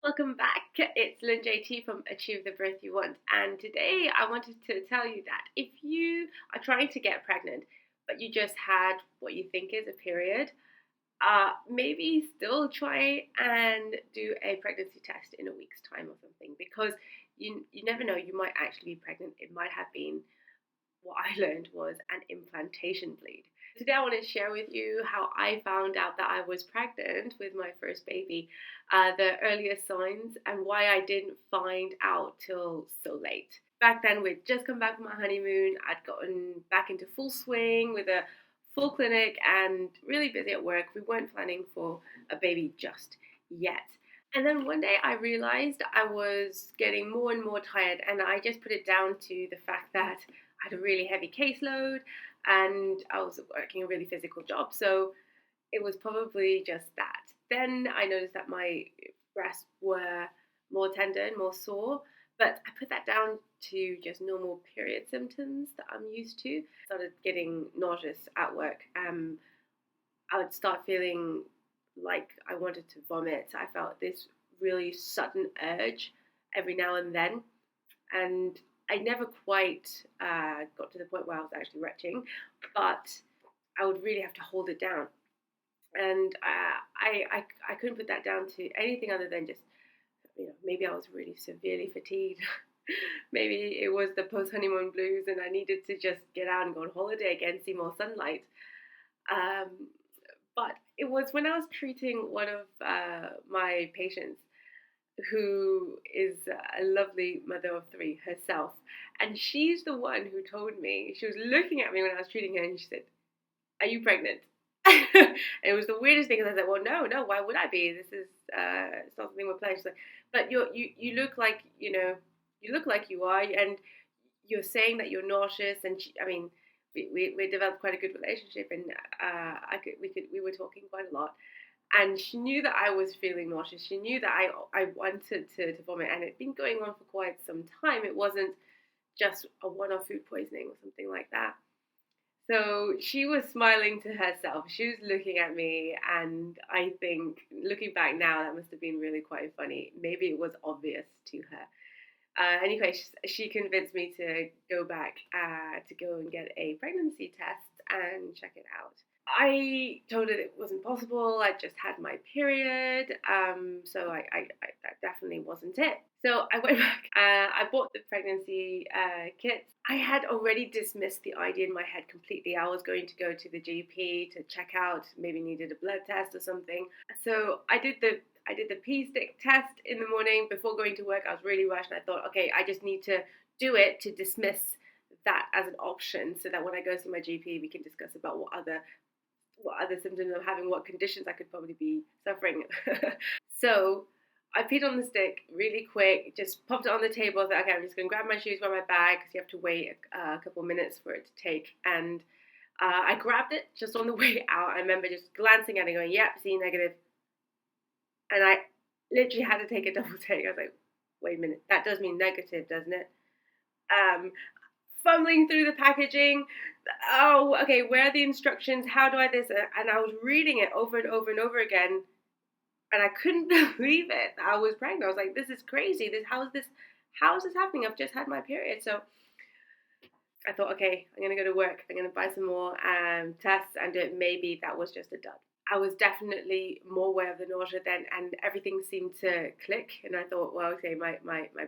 Welcome back. It's Lynn JT from Achieve the Birth You Want, and today I wanted to tell you that if you are trying to get pregnant, but you just had what you think is a period, maybe still try and do a pregnancy test in a week's time or something, because you never know, you might actually be pregnant. It might have been what I learned was an implantation bleed. Today, I want to share with you how I found out that I was pregnant with my first baby, the earliest signs, and why I didn't find out till so late. Back then, we'd just come back from my honeymoon. I'd gotten back into full swing with a full clinic and really busy at work. We weren't planning for a baby just yet. And then one day I realized I was getting more and more tired, and I just put it down to the fact that I had a really heavy caseload and I was working a really physical job. So it was probably just that. Then I noticed that my breasts were more tender and more sore, but I put that down to just normal period symptoms that I'm used to. Started getting nauseous at work. I would start feeling like I wanted to vomit. I felt this really sudden urge every now and then, and I never quite got to the point where I was actually retching, but I would really have to hold it down. And I couldn't put that down to anything other than just, maybe I was really severely fatigued. Maybe it was the post-honeymoon blues and I needed to just get out and go on holiday again, see more sunlight. But it was when I was treating one of my patients, who is a lovely mother of three herself. And she's the one who told me, she was looking at me when I was treating her and she said, "Are you pregnant?" And it was the weirdest thing, because I said, "Well, no, why would I be? This is, it's not something we're planning." She's like, "But you look like, you look like you are, and you're saying that you're nauseous." And we developed quite a good relationship, and we were talking quite a lot. And she knew that I was feeling nauseous. She knew that I wanted to vomit, and it'd been going on for quite some time. It wasn't just a one-off food poisoning or something like that. So she was smiling to herself. She was looking at me, and I think, looking back now, that must have been really quite funny. Maybe it was obvious to her. Anyway, she convinced me to go back to go and get a pregnancy test and check it out. I told her it wasn't possible. I just had my period, so that definitely wasn't it. So I went back. I bought the pregnancy kit. I had already dismissed the idea in my head completely. I was going to go to the GP to check out, maybe needed a blood test or something. So I did the pee stick test in the morning before going to work. I was really rushed, and I thought, okay, I just need to do it to dismiss that as an option, so that when I go see my GP, we can discuss about what other symptoms I'm having, what conditions I could probably be suffering. So I peed on the stick really quick, just popped it on the table. I thought, okay, I'm just going to grab my shoes, grab my bag, because you have to wait a couple minutes for it to take. And I grabbed it just on the way out. I remember just glancing at it going, yep, C negative. And I literally had to take a double take. I was like, wait a minute, that does mean negative, doesn't it? Fumbling through the packaging. Oh, okay, where are the instructions? How do I this? And I was reading it over and over and over again, and I couldn't believe it. I was pregnant. I was like, this is crazy. How is this happening? I've just had my period. So I thought, okay, I'm gonna go to work. I'm gonna buy some more tests and do it. Maybe that was just a dud. I was definitely more aware of the nausea then, and everything seemed to click. And I thought, well, okay, my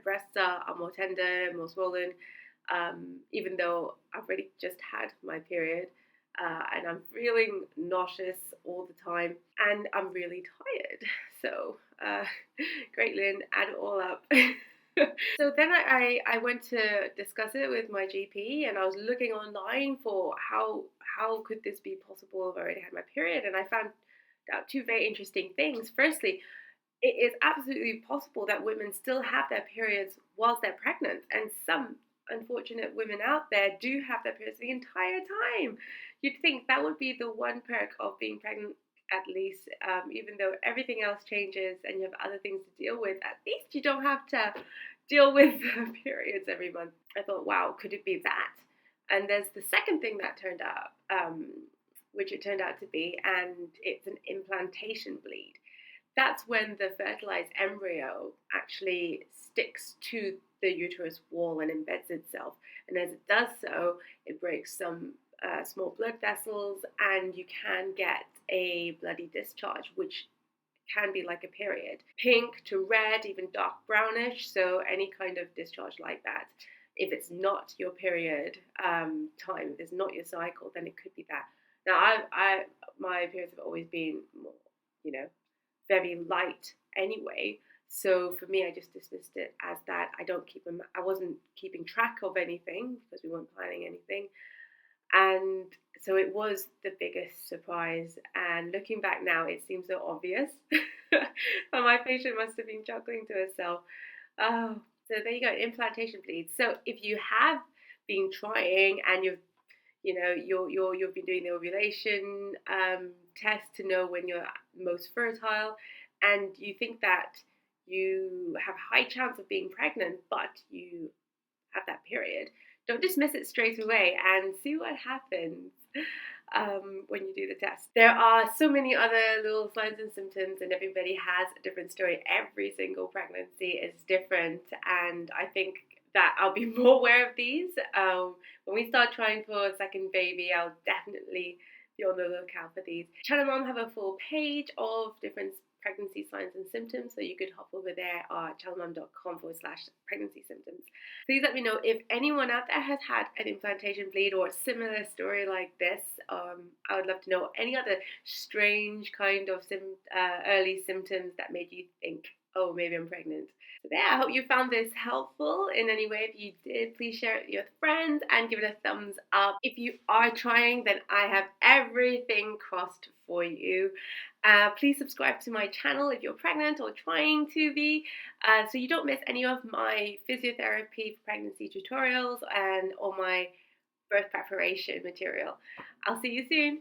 breasts are more tender, more swollen. Even though I've already just had my period, and I'm feeling nauseous all the time, and I'm really tired. So, great, Lynn, add it all up. So then I went to discuss it with my GP, and I was looking online for how could this be possible if I already had my period, and I found out two very interesting things. Firstly, it is absolutely possible that women still have their periods whilst they're pregnant, and some unfortunate women out there do have their periods the entire time. You'd think that would be the one perk of being pregnant, at least, even though everything else changes and you have other things to deal with. At least you don't have to deal with periods every month. I thought, wow, could it be that? And there's the second thing that turned out, which it turned out to be, and it's an implantation bleed. that's when the fertilized embryo actually sticks to the uterus wall and embeds itself. And as it does so, it breaks some small blood vessels, and you can get a bloody discharge, which can be like a period. Pink to red, even dark brownish, so any kind of discharge like that. If it's not your period time, if it's not your cycle, then it could be that. Now, my periods have always been more, very light anyway. So for me, I just dismissed it as that. I wasn't keeping track of anything because we weren't planning anything. And so it was the biggest surprise. And looking back now, it seems so obvious. And my patient must have been chuckling to herself. Oh, so there you go, implantation bleeds. So if you have been trying and you've been doing the ovulation test to know when you're most fertile, and you think that you have a high chance of being pregnant, but you have that period, don't dismiss it straight away and see what happens when you do the test. There are so many other little signs and symptoms, and everybody has a different story. Every single pregnancy is different, and I think that I'll be more aware of these. When we start trying for a second baby, I'll definitely be on the lookout for these. Channel Mom have a full page of different pregnancy signs and symptoms, so you could hop over there at channelmom.com/pregnancy symptoms. Please let me know if anyone out there has had an implantation bleed or a similar story like this. I would love to know any other strange kind of early symptoms that made you think, oh, maybe I'm pregnant. So there, I hope you found this helpful in any way. If you did, please share it with your friends and give it a thumbs up. If you are trying, then I have everything crossed for you. Please subscribe to my channel if you're pregnant or trying to be, so you don't miss any of my physiotherapy for pregnancy tutorials and all my birth preparation material. I'll see you soon.